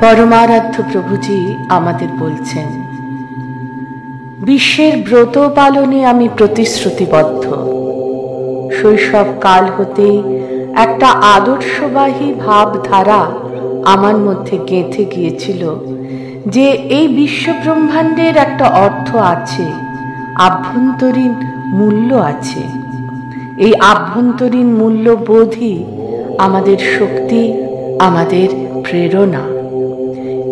পরমারাধ্য প্রভুজি আমাদের বলছেন, বিশ্বের ব্রত পালনে আমি প্রতিশ্রুতিবদ্ধ। শৈশব কাল হতেই একটা আদর্শবাহী ভাবধারা আমার মধ্যে গেঁথে গিয়েছিল যে এই বিশ্বব্রহ্মাণ্ডের একটা অর্থ আছে, আভ্যন্তরীণ মূল্য আছে। এই আভ্যন্তরীণ মূল্যবোধই আমাদের শক্তি, আমাদের প্রেরণা।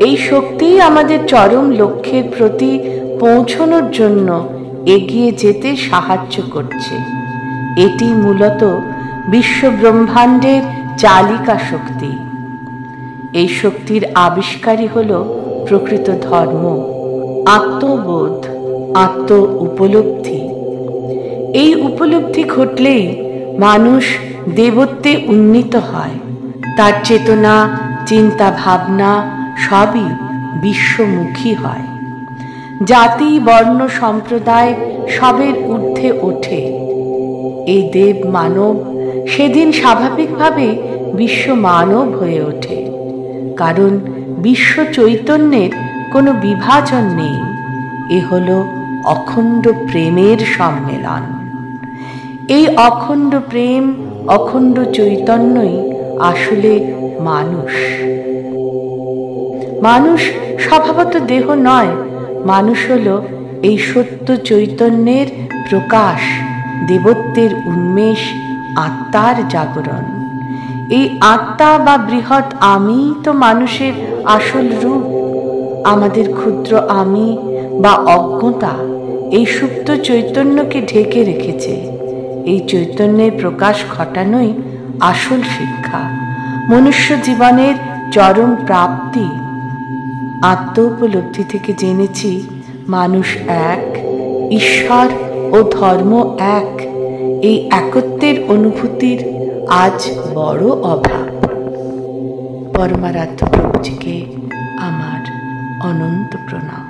এই শক্তি আমাদের চরম লক্ষ্যের প্রতি পৌঁছানোর জন্য এগিয়ে যেতে সাহায্য করছে। এটি মূলত বিশ্বব্রহ্মাণ্ডের চালিকা শক্তি। এই শক্তির আবিষ্কারই হল প্রকৃত ধর্ম, আত্মবোধ, আত্ম উপলব্ধি। এই উপলব্ধি ঘটলেই মানুষ দেবত্বে উন্নীত হয়। তার চেতনা, চিন্তা, ভাবনা সবই বিশ্বমুখী হয়। জাতি, বর্ণ, সম্প্রদায় সবের ঊর্ধ্বে ওঠে। এই দেব মানব সেদিন স্বাভাবিকভাবে বিশ্ব মানব হয়ে ওঠে, কারণ বিশ্ব চৈতন্যের কোনো বিভাজন নেই। এ হলো অখণ্ড প্রেমের সম্মেলন। এই অখণ্ড প্রেম, অখণ্ড চৈতন্যই আসলে মানুষ। মানুষ স্বভাবত দেহ নয়, মানুষ হলো এই সত্য চৈতন্যের প্রকাশ, দেবত্বের উন্মেষ, আত্মার জাগরণ। এই আত্মা বা বৃহৎ আমি তো মানুষের আসল রূপ। আমাদের ক্ষুদ্র আমি বা অজ্ঞতা এই সুপ্ত চৈতন্যকে ঢেকে রেখেছে। এই চৈতন্যের প্রকাশ ঘটানোই আসল শিক্ষা, মনুষ্য জীবনের চরম প্রাপ্তি। আত্ম উপলব্ধি থেকে জেনেছি মানুষ এক, ঈশ্বর ও ধর্ম এক। এই একত্বের অনুভূতির আজ বড় অভাব। পরমারাধ্য প্রভুজিকে আমার অনন্ত প্রণাম।